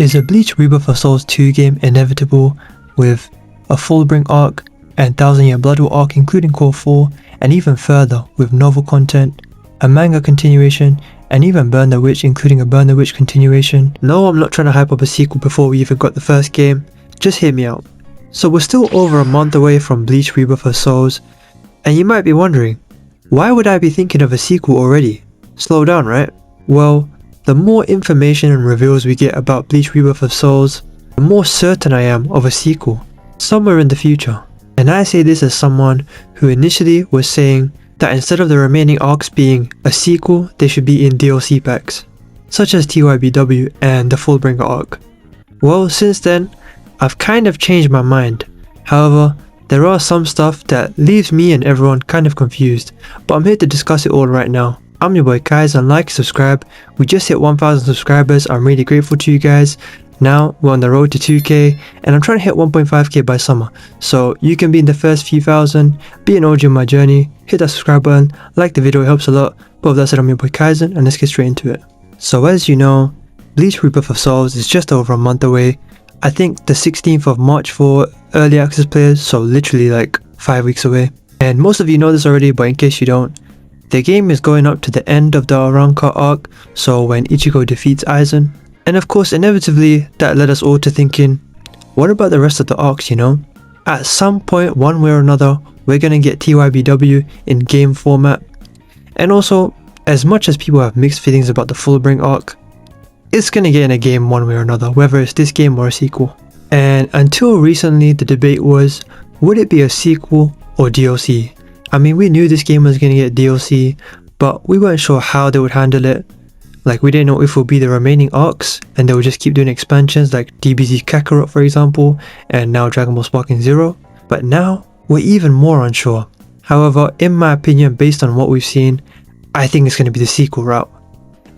Is a Bleach Rebirth of Souls 2 game inevitable with a Fullbring arc and 1000 Year Blood War arc including Core 4, and even further with novel content, a manga continuation, and even Burn the Witch including a Burn the Witch continuation? No, I'm not trying to hype up a sequel before we even got the first game, just hear me out. So we're still over a month away from Bleach Rebirth of Souls, and you might be wondering, why would I be thinking of a sequel already? Slow down, right? Well, the more information and reveals we get about Bleach Rebirth of Souls, the more certain I am of a sequel, somewhere in the future. And I say this as someone who initially was saying that instead of the remaining arcs being a sequel, they should be in DLC packs, such as TYBW and the Fullbringer arc. Well, since then, I've kind of changed my mind. However, there are some stuff that leaves me and everyone kind of confused, but I'm here to discuss it all right now. I'm your boy Kaizen, like, subscribe. We just hit 1000 subscribers, I'm really grateful to you guys. Now we're on the road to 2k and I'm trying to hit 1.5k by summer. So you can be in the first few thousand, be an OG on my journey, hit that subscribe button, like the video, it helps a lot. But with that said, I'm your boy Kaizen and let's get straight into it. So as you know, Bleach Rebirth of Souls is just over a month away. I think the 16th of March for early access players, so literally like 5 weeks away. And most of you know this already, but in case you don't, the game is going up to the end of the arrancar arc, so when Ichigo defeats Aizen. And of course, inevitably, that led us all to thinking, what about the rest of the arcs, you know? At some point, one way or another, we're gonna get TYBW in game format. And also, as much as people have mixed feelings about the Fullbring arc, it's gonna get in a game one way or another, whether it's this game or a sequel. And until recently, the debate was, would it be a sequel or DLC? I mean, we knew this game was gonna get DLC, but we weren't sure how they would handle it. Like, we didn't know if it would be the remaining arcs, and they would just keep doing expansions like DBZ Kakarot for example, and now Dragon Ball Sparking Zero. But now, we're even more unsure. However, in my opinion, based on what we've seen, I think it's gonna be the sequel route.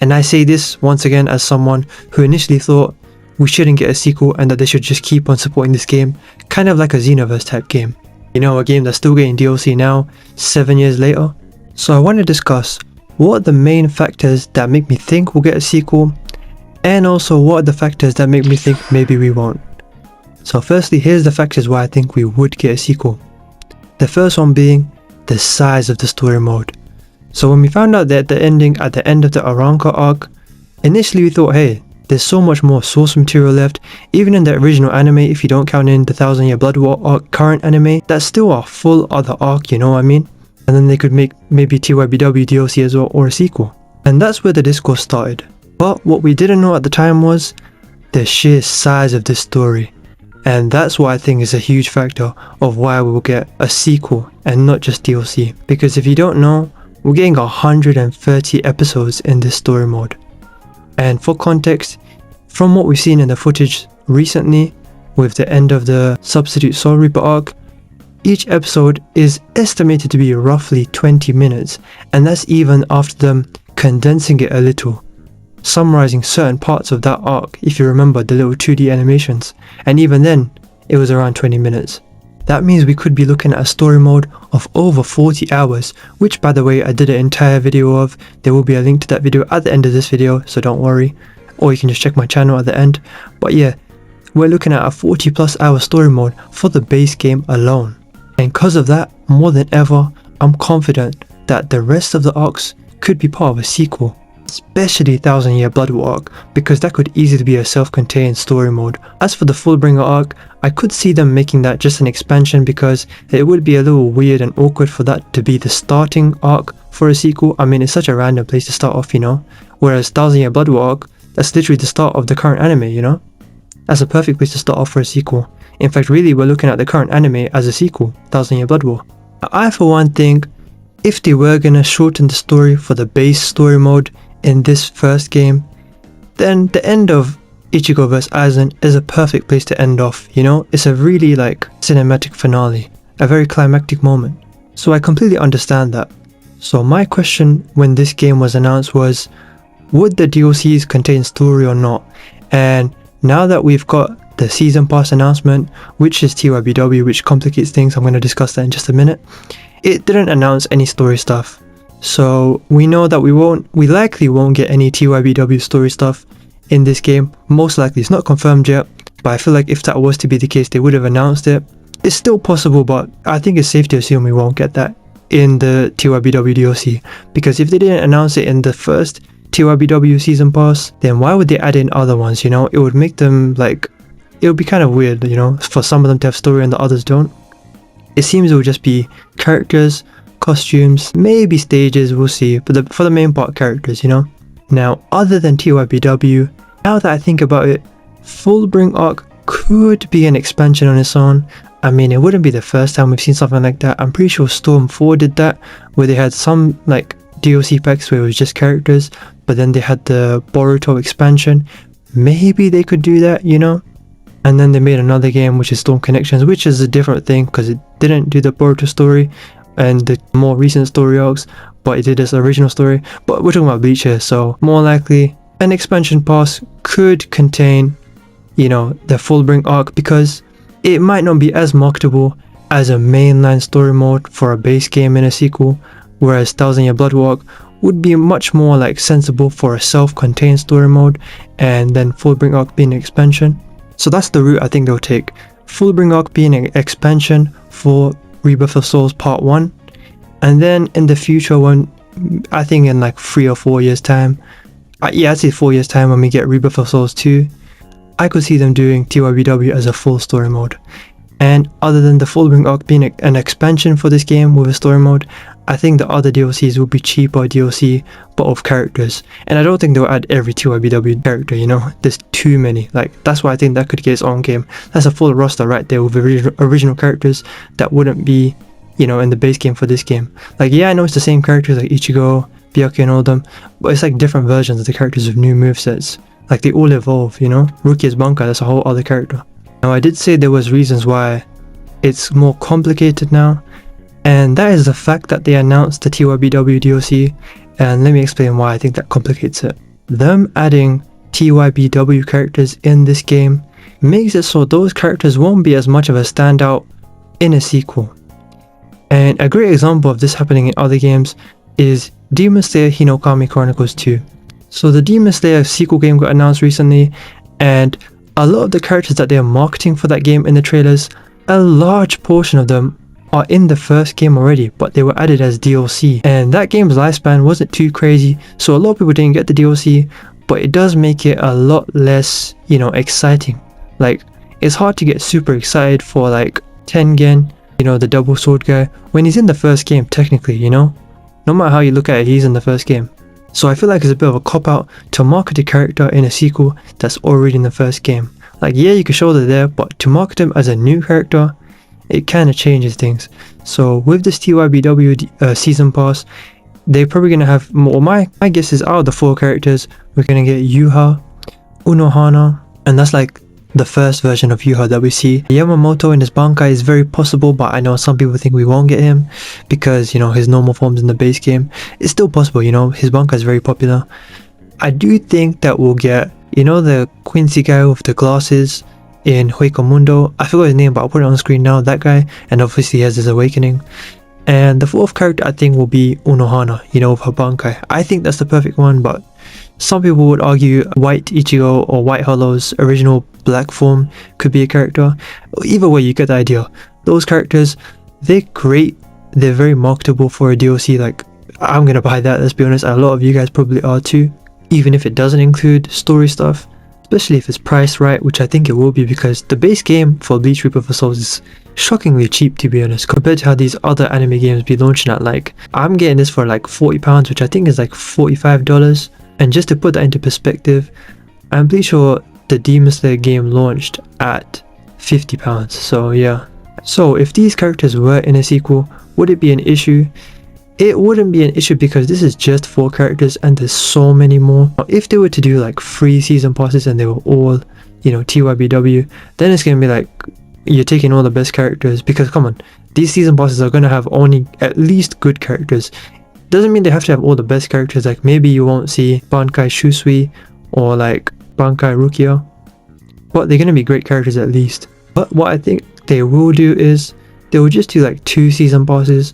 And I say this once again as someone who initially thought we shouldn't get a sequel and that they should just keep on supporting this game, kind of like a Xenoverse type game. You know, a game that's still getting DLC now, 7 years later. So I want to discuss what are the main factors that make me think we'll get a sequel, and also what are the factors that make me think maybe we won't. So firstly, here's the factors why I think we would get a sequel. The first one being the size of the story mode. So when we found out that the ending at the end of the arrancar arc, initially we thought, hey, there's so much more source material left. Even in the original anime, if you don't count in the 1000 Year Blood War arc current anime, that's still a full other arc, you know what I mean? And then they could make maybe TYBW DLC as well, or a sequel. And that's where the discourse started. But what we didn't know at the time was the sheer size of this story. And that's what I think is a huge factor of why we will get a sequel and not just DLC. Because if you don't know, we're getting 130 episodes in this story mode. And for context, from what we've seen in the footage recently, with the end of the Substitute Soul Reaper arc, each episode is estimated to be roughly 20 minutes, and that's even after them condensing it a little, summarizing certain parts of that arc if you remember the little 2D animations, and even then, it was around 20 minutes. That means we could be looking at a story mode of over 40 hours, which by the way I did an entire video of. There will be a link to that video at the end of this video, so don't worry, or you can just check my channel at the end. But yeah, we're looking at a 40 plus hour story mode for the base game alone. And because of that, more than ever, I'm confident that the rest of the arcs could be part of a sequel. Especially 1000 Year Blood War arc, because that could easily be a self-contained story mode. As for the Fullbringer arc, I could see them making that just an expansion because it would be a little weird and awkward for that to be the starting arc for a sequel. I mean, it's such a random place to start off, you know? Whereas 1000 Year Blood War arc, that's literally the start of the current anime, you know? That's a perfect place to start off for a sequel. In fact, really, we're looking at the current anime as a sequel, 1000 Year Blood War. I for one think, if they were gonna shorten the story for the base story mode in this first game, then the end of Ichigo vs Aizen is a perfect place to end off, you know? It's a really like cinematic finale, a very climactic moment. So I completely understand that. So my question when this game was announced was, would the DLCs contain story or not? And now that we've got the season pass announcement, which is TYBW, which complicates things, I'm going to discuss that in just a minute, it didn't announce any story stuff. So we know that we likely won't get any TYBW story stuff in this game. Most likely, it's not confirmed yet, but I feel like if that was to be the case, they would have announced it. It's still possible, but I think it's safe to assume we won't get that in the TYBW DLC, because if they didn't announce it in the first TYBW season pass, then why would they add in other ones, you know? It would make them like, it would be kind of weird, you know, for some of them to have story and the others don't. It seems it would just be characters, costumes, maybe stages, we'll see, but for the main part, characters, you know? Now, other than TYBW, now that I think about it, Fullbring Arc could be an expansion on its own. I mean, it wouldn't be the first time we've seen something like that. I'm pretty sure Storm 4 did that, where they had some like DLC packs where it was just characters, but then they had the Boruto expansion. Maybe they could do that, you know? And then they made another game, which is Storm Connections, which is a different thing because it didn't do the Boruto story and the more recent story arcs, but it did this original story. But we're talking about Bleach here, so more likely an expansion pass could contain, you know, the Fullbring Arc, because it might not be as marketable as a mainline story mode for a base game in a sequel, whereas 1000 Year Blood War would be much more like sensible for a self-contained story mode, and then Fullbring Arc being an expansion. So that's the route I think they'll take. Fullbring Arc being an expansion for Rebirth of Souls Part 1, and then in the future one, I think in like 3 or 4 years time, yeah, I'd say 4 years time when we get Rebirth of Souls 2, I could see them doing TYBW as a full story mode. And other than the Fullbring Arc being an expansion for this game with a story mode, I think the other DLCs will be cheaper DLC but of characters. And I don't think they'll add every TYBW character, you know, there's too many. Like, that's why I think that could get its own game. That's a full roster right there with original characters that wouldn't be, you know, in the base game for this game. Like, yeah, I know it's the same characters like Ichigo, Byakuya and all them, but it's like different versions of the characters with new movesets. Like, they all evolve, you know? Rukia's Bankai, that's a whole other character. Now, I did say there was reasons why it's more complicated now, and that is the fact that they announced the TYBW DLC, and let me explain why I think that complicates it. Them adding TYBW characters in this game makes it so those characters won't be as much of a standout in a sequel. And a great example of this happening in other games is Demon Slayer Hinokami Chronicles 2. So the Demon Slayer sequel game got announced recently, and a lot of the characters that they're marketing for that game in the trailers, a large portion of them are in the first game already, but they were added as DLC. And that game's lifespan wasn't too crazy, so a lot of people didn't get the DLC, but it does make it a lot less, you know, exciting. Like, it's hard to get super excited for like Tengen, you know, the double sword guy, when he's in the first game technically, you know? No matter how you look at it, he's in the first game. So I feel like it's a bit of a cop-out to market a character in a sequel that's already in the first game. Like, yeah, you can show they're there, but to market him as a new character, it kind of changes things. So with this TYBW season pass, they're probably going to have more. My guess is out of the 4 characters, we're going to get Yuha, Unohana, and that's like the first version of Yuha that we see. Yamamoto in his Bankai is very possible, but I know some people think we won't get him because, you know, his normal form's in the base game. It's still possible, you know, his Bankai is very popular. I do think that we'll get, you know, the Quincy guy with the glasses in Hueco I forgot his name, but I'll put it on the screen now, that guy, and obviously he has his awakening. And the 4th character I think will be Unohana, you know, with her Bankai. I think that's the perfect one, but some people would argue White Ichigo or White Hollow's original black form could be a character. Either way, you get the idea. Those characters, they're great, they're very marketable for a DLC. Like, I'm gonna buy that, let's be honest, and a lot of you guys probably are too, even if it doesn't include story stuff, especially if it's priced right, which I think it will be, because the base game for Bleach Rebirth of Souls is shockingly cheap, to be honest, compared to how these other anime games be launching at. Like, I'm getting this for like £40, which I think is like $45. And just to put that into perspective, I'm pretty sure the Demon Slayer game launched at £50, so yeah. So if these characters were in a sequel, would it be an issue? It wouldn't be an issue because this is just 4 characters and there's so many more. If they were to do like 3 season passes and they were all, you know, TYBW, then it's gonna be like, you're taking all the best characters, because come on, these season passes are gonna have only at least good characters. Doesn't mean they have to have all the best characters. Like, maybe you won't see Bankai Shusui or like Bankai Rukia, but they're gonna be great characters at least. But what I think they will do is they will just do like 2 season passes,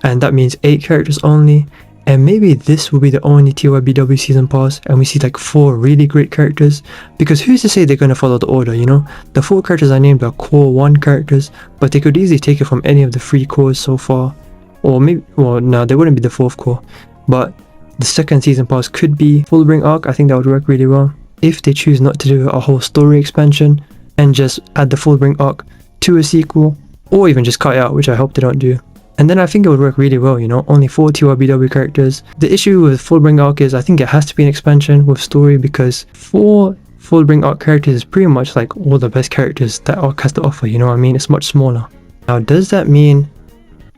and that means 8 characters only, And maybe this will be the only TYBW season pass and we see like 4 really great characters, because who's to say they're going to follow the order, you know? The 4 characters I named are core 1 characters, but they could easily take it from any of the 3 cores so far. Or maybe, well no, they wouldn't be the 4th core, but the 2nd season pass could be Fullbring arc. I think that would work really well. If they choose not to do a whole story expansion and just add the Fullbring arc to a sequel, or even just cut it out, which I hope they don't do. And then I think it would work really well, you know, only 4 TYBW characters. The issue with Fullbring arc is I think it has to be an expansion with story, because 4 Fullbring arc characters is pretty much like all the best characters that arc has to offer, you know what I mean? It's much smaller. Now, does that mean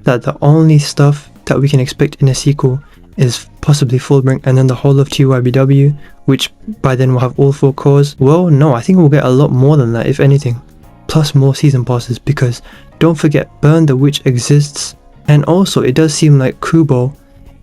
that the only stuff that we can expect in a sequel is possibly Fullbring and then the whole of TYBW, which by then will have all 4 cores? Well, no, I think we'll get a lot more than that, if anything. Plus more season passes, because don't forget, Burn the Witch exists. And also, it does seem like Kubo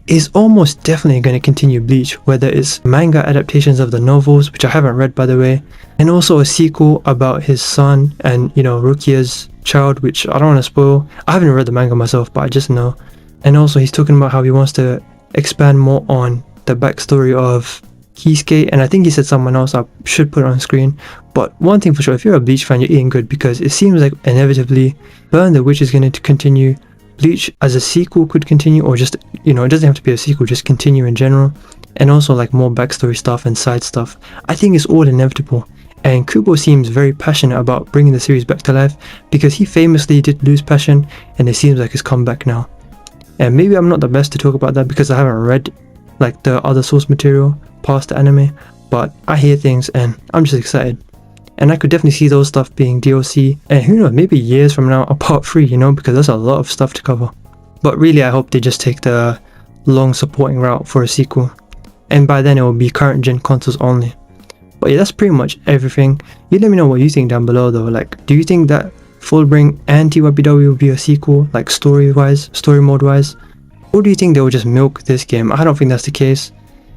is almost definitely going to continue Bleach, whether it's manga adaptations of the novels, which I haven't read by the way, and also a sequel about his son and, you know, Rukia's child, which I don't want to spoil. I haven't read the manga myself, but I just know. And also, he's talking about how he wants to expand more on the backstory of Kisuke, and I think he said someone else. I should put it on screen. But one thing for sure, if you're a Bleach fan, you're eating good, because it seems like inevitably Burn the Witch is going to continue. Bleach as a sequel could continue, or just, you know, it doesn't have to be a sequel, just continue in general. And also like more backstory stuff and side stuff. I think it's all inevitable. And Kubo seems very passionate about bringing the series back to life, because he famously did lose passion, and it seems like it's come back now. And maybe I'm not the best to talk about that because I haven't read like the other source material past the anime, but I hear things and I'm just excited. And I could definitely see those stuff being DLC, and who knows, maybe years from now a part 3, you know, because there's a lot of stuff to cover. But really I hope they just take the long supporting route for a sequel, and by then it will be current gen consoles only. But yeah, that's pretty much everything. You let me know what you think down below though. Like, do you think that Fullbring and TYBW will be a sequel, like story mode wise, or do you think they will just milk this game? I don't think that's the case.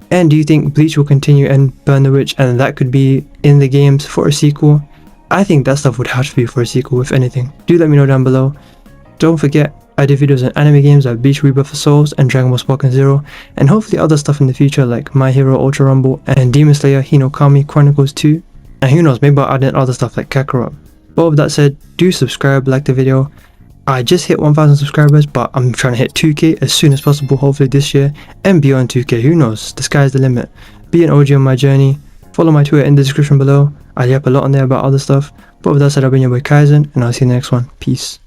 And do you think Bleach will continue and Burn the Witch and that could be in the games for a sequel? I think that stuff would have to be for a sequel, if anything. Do let me know down below. Don't forget, I do videos on anime games like Bleach Rebirth of Souls and Dragon Ball Sparking Zero, and hopefully other stuff in the future like My Hero Ultra Rumble and Demon Slayer Hinokami Chronicles 2. And who knows, maybe I'll add in other stuff like Kakarot. But with that said, do subscribe, like the video. I just hit 1,000 subscribers, but I'm trying to hit 2k as soon as possible, hopefully this year, and beyond 2k, who knows, the sky's the limit. Be an OG on my journey, follow my Twitter in the description below, I yap a lot on there about other stuff. But with that said, I've been your boy Kaizen, and I'll see you in the next one. Peace.